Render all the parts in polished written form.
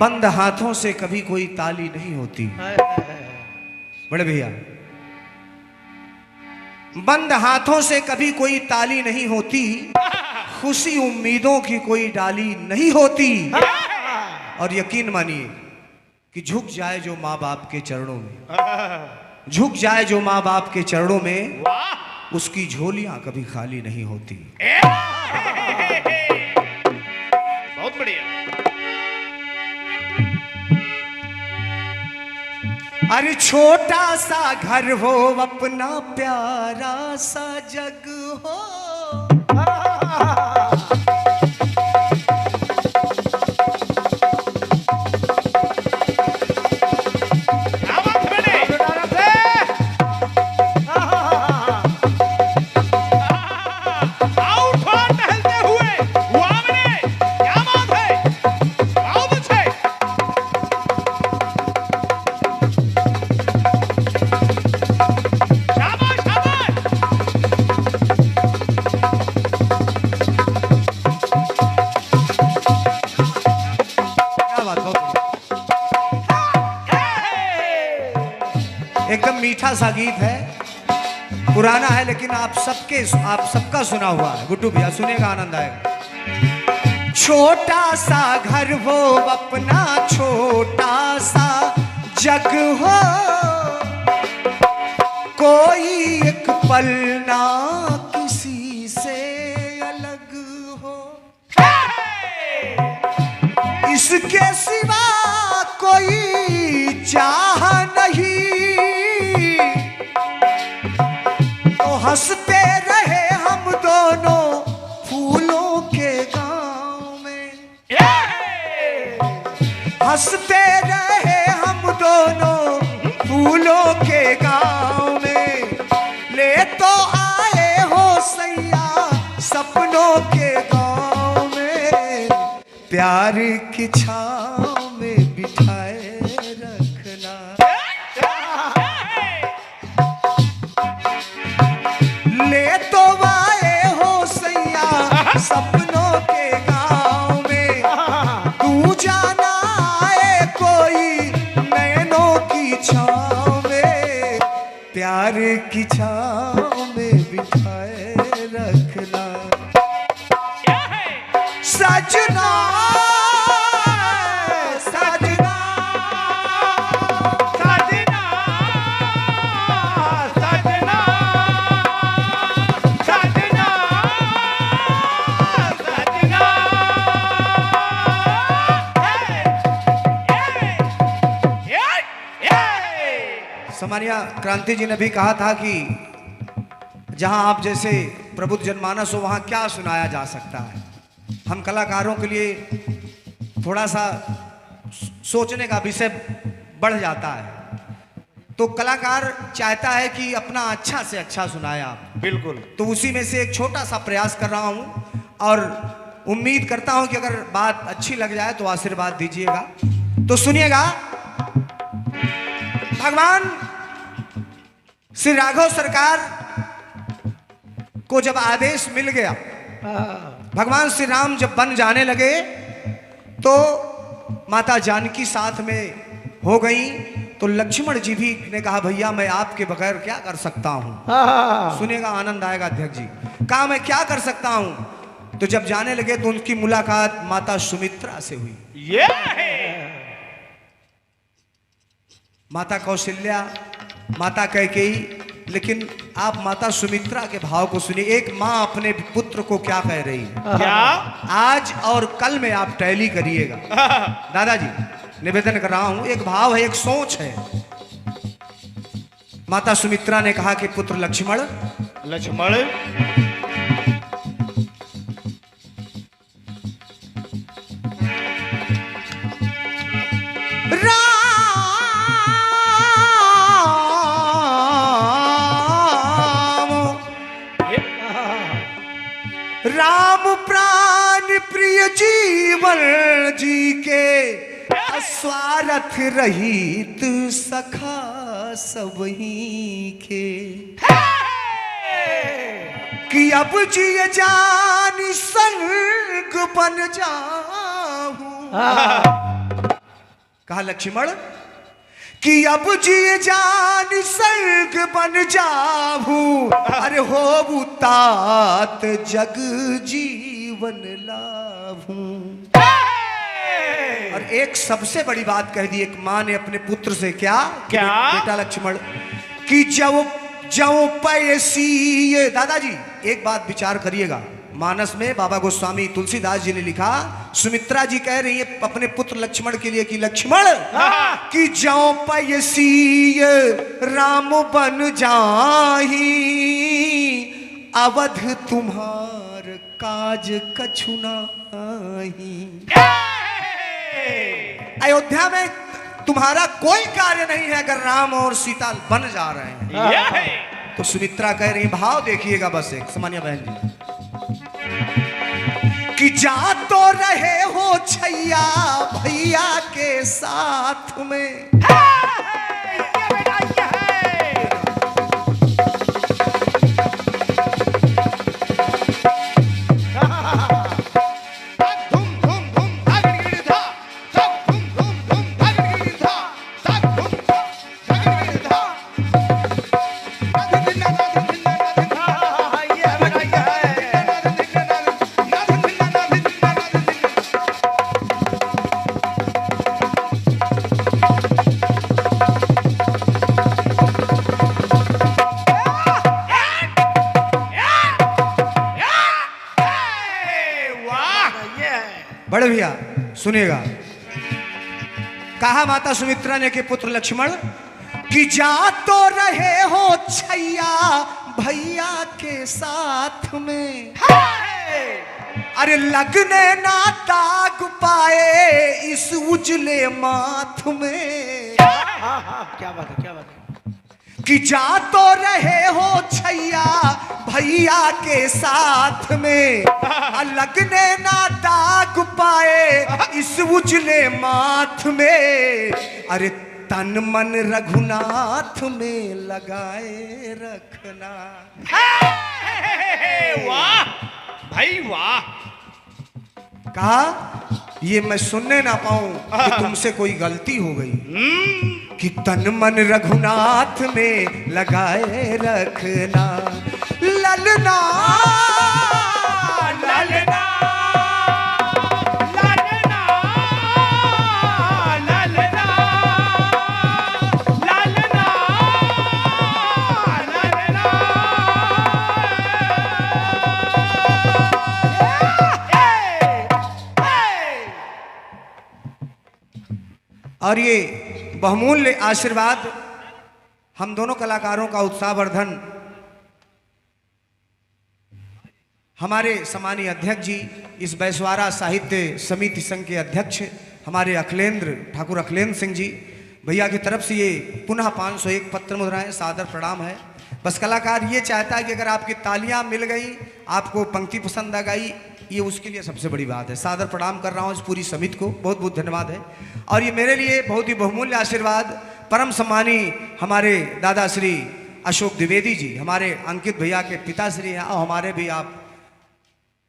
बंद हाथों से कभी कोई ताली नहीं होती। बड़े भैया, बंद हाथों से कभी कोई ताली नहीं होती, खुशी उम्मीदों की कोई डाली नहीं होती। और यकीन मानिए कि झुक जाए जो माँ बाप के चरणों में, झुक जाए जो माँ बाप के चरणों में, उसकी झोलियां कभी खाली नहीं होती। बहुत बढ़िया। अरे छोटा सा घर हो, अपना प्यारा सा जग हो, एकदम मीठा सा गीत है, पुराना है लेकिन आप सबका सुना हुआ है। गुड्डू भैया सुनेगा, आनंद आएगा। छोटा सा घर हो, अपना छोटा सा जग हो, कोई एक पल ना किसी से अलग हो, इसके सिवा कोई चाह नहीं, हंसते रहे हम दोनों फूलों के गांव में, हंसते रहे हम दोनों फूलों के गांव में। ले तो आए हो सैया सपनों के गांव में, प्यार की छांव में बिठाए रखना। ले तो आए हो सैया सपनों के गांव में, तू जाना आए कोई नैनों की छांव में, प्यार की छांव में बिठाए रखना। सजना सजना सजना सजना सजना सजना। सम्मानिया क्रांति जी ने भी कहा था कि जहां आप जैसे प्रबुद्ध जनमानस हो वहां क्या सुनाया जा सकता है। हम कलाकारों के लिए थोड़ा सा सोचने का विषय बढ़ जाता है, तो कलाकार चाहता है कि अपना अच्छा से अच्छा सुनाए आप। बिल्कुल। तो उसी में से एक छोटा सा प्रयास कर रहा हूं और उम्मीद करता हूं कि अगर बात अच्छी लग जाए तो आशीर्वाद दीजिएगा। तो सुनिएगा, भगवान श्री राघव सरकार को जब आदेश मिल गया, भगवान श्री राम जब बन जाने लगे तो माता जानकी साथ में हो गई, तो लक्ष्मण जी भी ने कहा भैया मैं आपके बगैर क्या कर सकता हूं। सुनेगा, आनंद आएगा अध्यक्ष जी। कहा मैं क्या कर सकता हूं। तो जब जाने लगे तो उनकी मुलाकात माता सुमित्रा से हुई। माता कौशल्या, माता कैकेयी, लेकिन आप माता सुमित्रा के भाव को सुनिए। एक माँ अपने पुत्र को क्या कह रही है, क्या आज और कल में आप टैली करिएगा। दादाजी निवेदन कर रहा हूं, एक भाव है, एक सोच है। माता सुमित्रा ने कहा कि पुत्र लक्ष्मण, लक्ष्मण राम प्राण प्रिय जीवन जी के, स्वार्थ रहित सखा सबही के, कि अब जिए जान संग बन जाऊं, कहा लक्ष्मण कि अब जिए जान स्वर्ग बन जाऊं, अरे हो तात जग जीवन लाभूं। और एक सबसे बड़ी बात कह दी एक मां ने अपने पुत्र से, क्या क्या? बेटा लक्ष्मण कि जब पैसी, दादाजी एक बात विचार करिएगा, मानस में बाबा गोस्वामी तुलसीदास जी ने लिखा, सुमित्रा जी कह रही है अपने पुत्र लक्ष्मण के लिए कि लक्ष्मण कि जाओ पैसी राम बन जाही, अवध तुम्हार काज कछु नाही। अयोध्या में तुम्हारा कोई कार्य नहीं है अगर राम और सीता बन जा रहे हैं। तो सुमित्रा कह रही, भाव देखिएगा बस एक, सामान्य बहन जी, कि जा तो रहे हो छैया भैया के साथ में, बड़े भैया सुनिएगा, कहा माता सुमित्रा ने कि पुत्र लक्ष्मण कि जा तो रहे हो छैया भैया के साथ में, अरे लगने ना दाग पाए इस उजले माथ में। क्या बात है, क्या बात है। कि जा तो रहे हो छैया भैया के साथ में, लगने ना दाग पाए इस उजले माथ में, अरे तन मन रघुनाथ में लगाए रखना। वाह भाई वाह। कहा ये मैं सुनने ना पाऊं कि तुमसे कोई गलती हो गई, कि तन मन रघुनाथ में लगाए रखना। ललना ललना ललना ललना ललना ललना। और ये बहुमूल्य आशीर्वाद हम दोनों कलाकारों का उत्साहवर्धन हमारे सम्मानीय अध्यक्ष जी, इस बैसवारा साहित्य समिति संघ के अध्यक्ष हमारे अखिलेंद्र ठाकुर अखिलेंद्र सिंह जी भैया की तरफ से ये पुनः 501 पत्र मुद्राएं सादर प्रणाम है। बस कलाकार ये चाहता है कि अगर आपकी तालियां मिल गई, आपको पंक्ति पसंद आ गई, ये उसके लिए सबसे बड़ी बात है। सादर प्रणाम कर रहा हूँ इस पूरी समिति को, बहुत बहुत धन्यवाद है। और ये मेरे लिए बहुत ही बहुमूल्य आशीर्वाद परम सम्मानी हमारे दादा श्री अशोक द्विवेदी जी, हमारे अंकित भैया के पिताश्री हैं और हमारे भी आप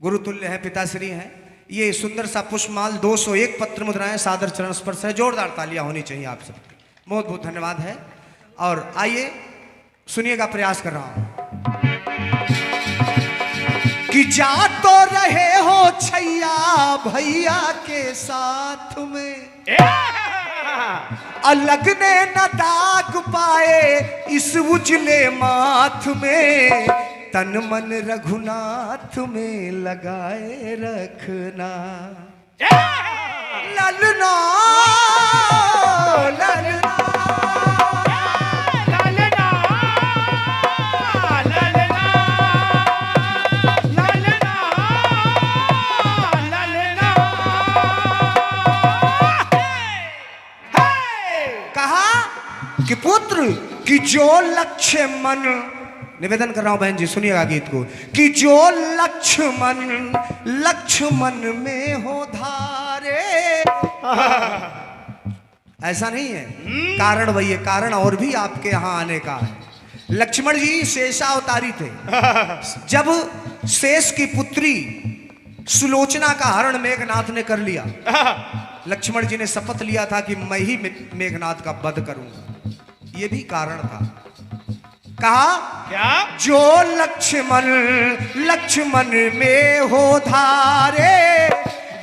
गुरुतुल्य हैं, पिताश्री हैं। ये सुंदर सा पुष्पमाल 201 पत्र मुद्राएं सादर चरण स्पर्श है, जोरदार तालियां होनी चाहिए आप सबकी, बहुत बहुत धन्यवाद है। और आइए सुनिएगा, प्रयास कर रहा हूं कि जा तो रहे हो छैया भैया के साथ में, लगने न दाग पाए इस उजले माथ में, तन मन रघुनाथ में लगाए रखना। ललना ललना कि पुत्र कि जो लक्ष्य मन, निवेदन कर रहा हूं बहन जी सुनिएगा गीत को, कि जो लक्ष्य मन में हो धारे। ऐसा नहीं है, कारण वही है, कारण और भी आपके यहां आने का है। लक्ष्मण जी शेषावतारी थे। जब शेष की पुत्री सुलोचना का हरण मेघनाथ ने कर लिया, लक्ष्मण जी ने शपथ लिया था कि मैं ही मेघनाद का वध करूंगा। ये भी कारण था। कहा क्या? जो लक्ष्मण लक्ष्मण में हो धारे,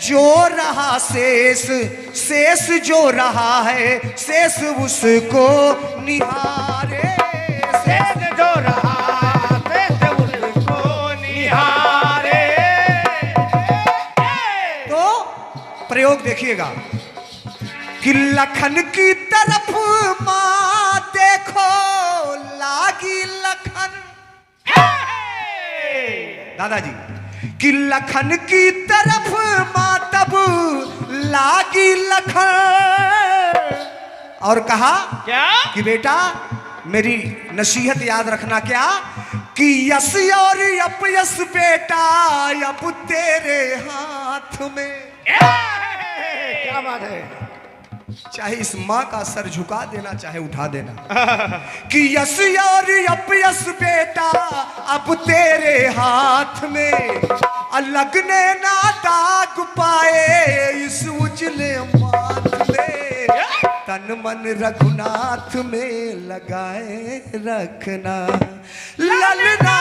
जो रहा शेष शेष जो रहा है शेष उसको निहारे। शेष जो रहा शेष उसको निहारे। तो प्रयोग देखिएगा कि लखन की तरफ मां देखो लागी लखन। दादाजी कि लखन की तरफ मां तब लागी लखन, और कहा क्या? कि बेटा मेरी नसीहत याद रखना। क्या? कि यश और अपयश बेटा अब तेरे हाथ में। क्या बात है? चाहे इस माँ का सर झुका देना चाहे उठा देना। कि यश और अपयश बेटा अब तेरे हाथ में, लगने ना दाग पाए इस उजले माथ में। तन मन रघुनाथ में लगाए रखना। ललना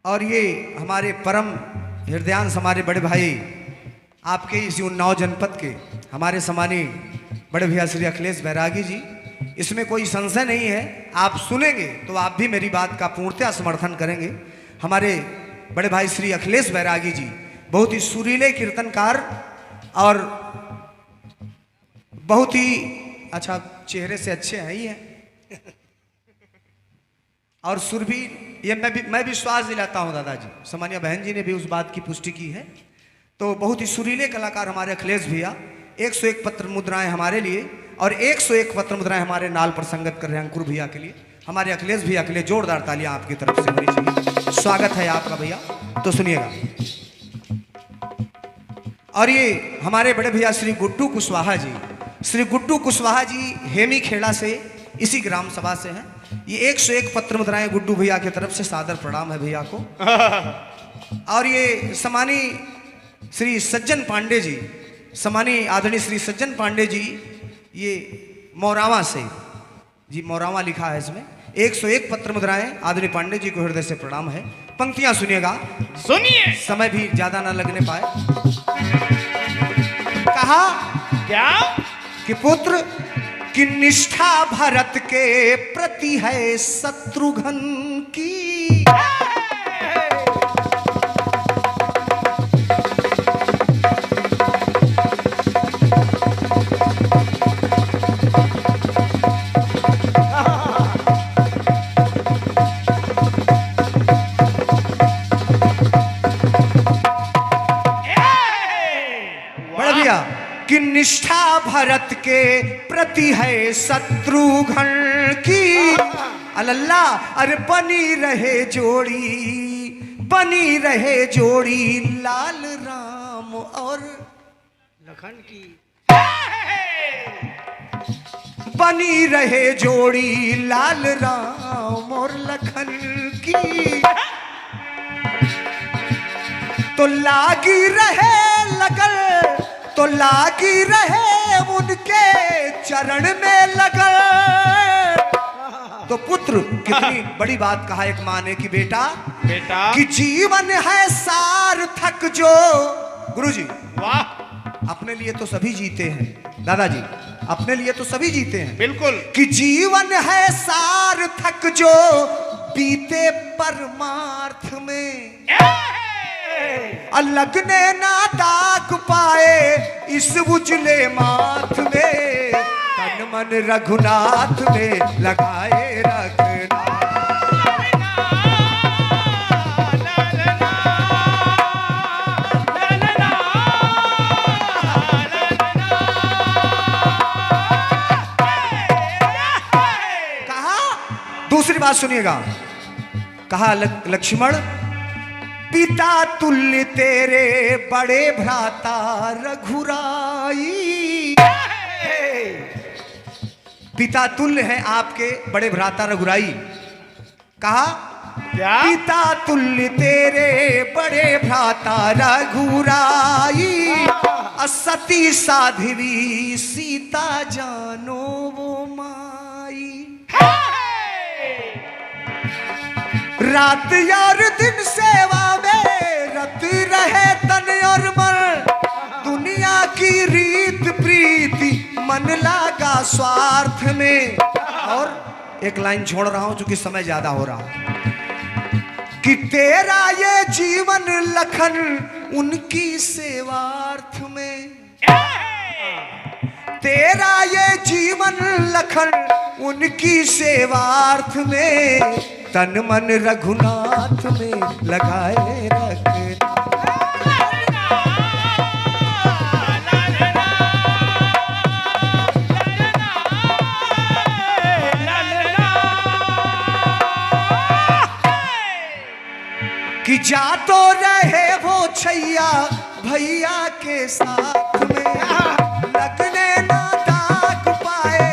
और ये हमारे परम हृदयांश हमारे बड़े भाई आपके इस उन्नाव जनपद के हमारे सम्मानीय बड़े भैया श्री अखिलेश बैरागी जी, इसमें कोई संशय नहीं है। आप सुनेंगे तो आप भी मेरी बात का पूर्णतः समर्थन करेंगे। हमारे बड़े भाई श्री अखिलेश बैरागी जी बहुत ही सुरीले कीर्तनकार और बहुत ही अच्छा, चेहरे से अच्छे हैं ही हैं और सुर भी, ये मैं विश्वास दिलाता हूं दादाजी, सामान्य बहन जी ने भी उस बात की पुष्टि की है। तो बहुत ही सुरीले कलाकार हमारे अखिलेश भैया, 101 पत्र मुद्राएं हमारे लिए और 101 पत्र मुद्राएं हमारे नाल पर संगत कर रहे हैं अंकुर भैया के लिए। हमारे अखिलेश भैया के लिए जोरदार तालियां आपकी तरफ से होनी चाहिए। स्वागत है आपका भैया। तो सुनिएगा, और ये हमारे बड़े भैया श्री गुड्डू कुशवाहा जी, श्री गुड्डू कुशवाहा जी हेमी खेड़ा से, इसी ग्राम सभा से हैं। ये 101 पत्र मुद्राएं गुड्डू भैया की तरफ से सादर प्रणाम है भैया को। और ये सम्मानीय श्री सज्जन पांडे जी, सम्मानीय आदरणीय श्री सज्जन पांडे जी, ये मोरावा से जी, मोरावा लिखा है इसमें। 101 पत्र मुद्राएं आदरणीय पांडे जी को हृदय से प्रणाम है। पंक्तियां सुनिएगा, सुनिए, समय भी ज्यादा ना लगने पाए। कहा क्या? कि पुत्र की निष्ठा भरत के प्रति है शत्रुघ्न की। बड़ा भैया कि निष्ठा भरत के प्रति है शत्रुघ्न की। अल्लाह, अरे बनी रहे जोड़ी लाल राम और लखन की। बनी रहे जोड़ी लाल राम और लखन की। तो लागी रहे लगन, तो लागी रहे उनके चरण में लगन। तो पुत्र, कितनी बड़ी बात कहा एक माँ ने कि बेटा कि जीवन है सार्थक जो। गुरुजी, वाह, अपने लिए तो सभी जीते हैं दादाजी, अपने लिए तो सभी जीते हैं बिल्कुल। कि जीवन है सार्थक जो बीते परमार्थ में। लगने ना दाग पाए इस उजले माथ में। तन मन रघुनाथ में लगाए रखना। कहा दूसरी बात सुनिएगा, कहा लक्ष्मण पिता तुल्य तेरे बड़े भ्राता रघुराई। पिता तुल्य है आपके बड़े भ्राता रघुराई। कहा क्या? पिता तुल्य तेरे बड़े भ्राता रघुराई। असती साध्वी सीता जानो वो माई। रात और दिन सेवा में रत रहे तन और मन। दुनिया की रीत प्रीति मन लागा स्वार्थ में। और एक लाइन छोड़ रहा हूं चूंकि समय ज्यादा हो रहा कि तेरा ये जीवन लखन उनकी सेवार्थ में। तेरा ये जीवन लखन उनकी सेवार्थ में। तन मन रघुनाथ में लगाए रखना। कि जा तो रहे वो छैया भैया के साथ में। लगने ना दाग पाए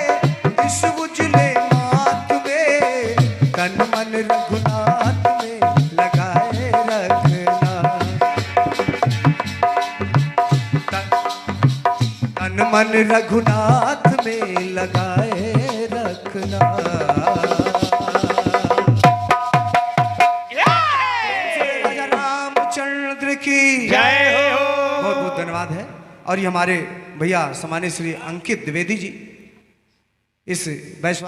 इस उजले माथ में। तन मन रघुनाथ में लगाए रखना। तन मन रघुनाथ में लगाए रखना। की जय हो। बहुत बहुत धन्यवाद है। और ये हमारे भैया सम्मानित श्री अंकित द्विवेदी जी इस वैश्व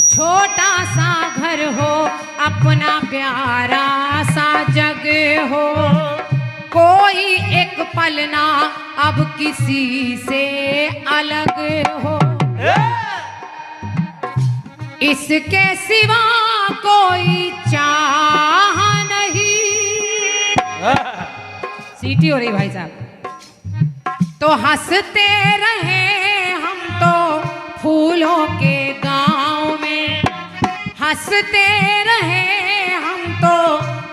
छोटा सा घर हो अपना प्यारा सा जग हो। कोई एक पल ना अब किसी से अलग हो। इसके सिवा कोई चाह नहीं। सीटी हो रही भाई साहब। तो हंसते रहे हम तो फूलों के गांव में। हंसते रहे हम तो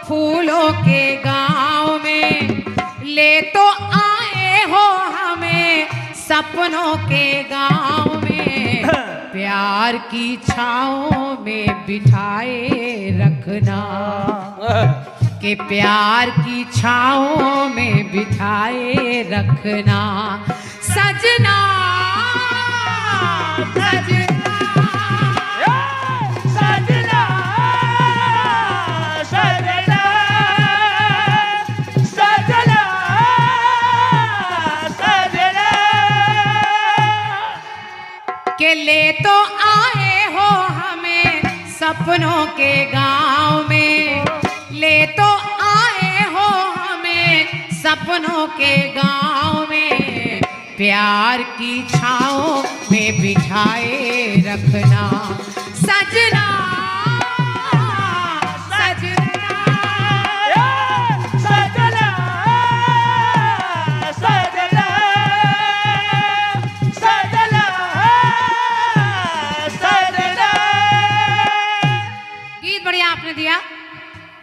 फूलों के गांव में। ले तो आए हो हमें सपनों के गांव में। प्यार की छाँव में बिठाए रखना। के प्यार की छाँव में बिठाए रखना। सजना सजना सजना सजना सजना सजना। के ले तो आए हो हमें सपनों के गांव में। ले तो आए हो हमें सपनों के गांव में। प्यार की छाँव में बिठाए रखना। सजना सजना सजना सजना सजना सजना। गीत बढ़िया आपने दिया।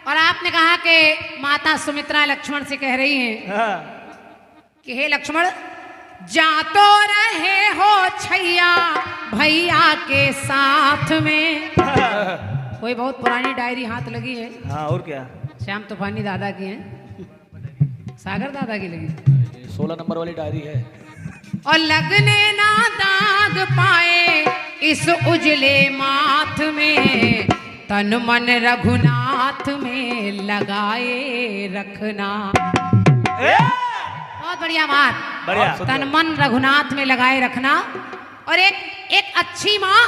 और आपने कहा कि माता सुमित्रा लक्ष्मण से कह रही हैं कि हे लक्ष्मण जा तो रहे हो छैया भैया के साथ में। कोई बहुत पुरानी डायरी हाथ लगी है। हाँ और क्या? श्याम तूफानी दादा की है, सागर दादा की लगी। 16 नंबर वाली डायरी है। और लगने ना दाग पाए इस उजले माथ में। तन मन रघुनाथ में लगाए रखना। बहुत बढ़िया बात। बढ़िया। तन मन रघुनाथ में लगाए रखना। और एक अच्छी माँ,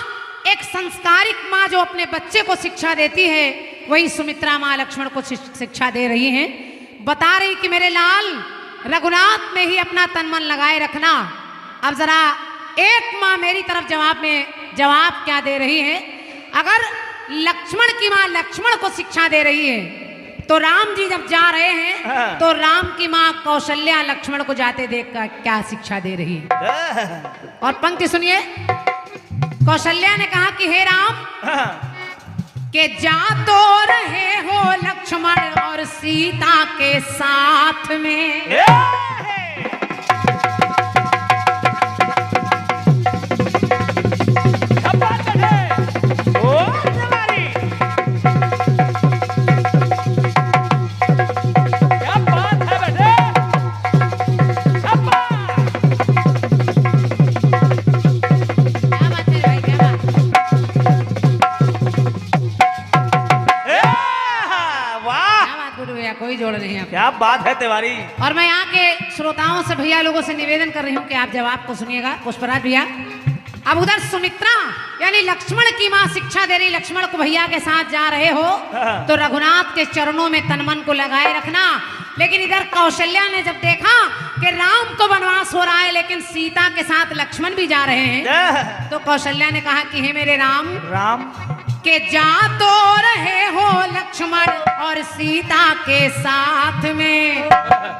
एक संस्कारिक माँ जो अपने बच्चे को शिक्षा देती है, वही सुमित्रा माँ लक्ष्मण को शिक्षा दे रही हैं। बता रही कि मेरे लाल रघुनाथ में ही अपना तन मन लगाए रखना। अब जरा एक माँ मेरी तरफ जवाब क्या दे रही है। अगर लक्ष्मण की माँ लक्ष्मण को शिक्षा दे रही है तो राम जी जब जा रहे हैं हाँ। तो राम की माँ कौशल्या लक्ष्मण को जाते देख कर क्या शिक्षा दे रही है। और पंक्ति सुनिए। कौशल्या ने कहा कि हे राम के जा तो रहे हो लक्ष्मण और सीता के साथ में, कोई जोड़ नहीं है। क्या बात है तिवारी। और मैं यहाँ के श्रोताओं से भैया लोगों से निवेदन कर रही हूँ कि आप जवाब को सुनिएगा। पुष्पराज भैया, अब उधर सुमित्रा यानी लक्ष्मण की माँ शिक्षा दे रही, लक्ष्मण को भैया के साथ जा रहे हो तो रघुनाथ के चरणों में तन मन को लगाए रखना। लेकिन इधर कौशल्या ने जब देखा कि राम को वनवास हो रहा है लेकिन सीता के साथ लक्ष्मण भी जा रहे हैं, तो कौशल्या ने कहा कि हे मेरे राम के जा तो रहे हो लक्ष्मण और सीता के साथ में,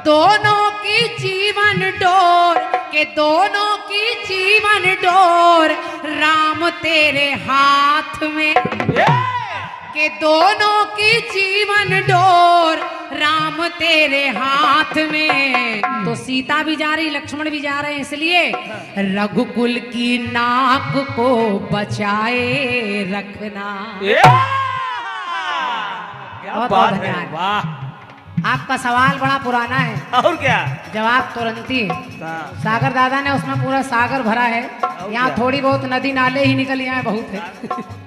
दोनों की जीवन डोर के दोनों की जीवन डोर राम तेरे हाथ में, के दोनों की जीवन डोर राम तेरे हाथ में। तो सीता भी जा रही, लक्ष्मण भी जा रहे हैं, इसलिए रघुकुल की नाक को बचाए रखना। क्या बात है, वाह। आपका सवाल बड़ा पुराना है और क्या, जवाब तुरंत ही। सागर दादा ने उसमें पूरा सागर भरा है, यहाँ थोड़ी बहुत नदी नाले ही निकल आए बहुत है।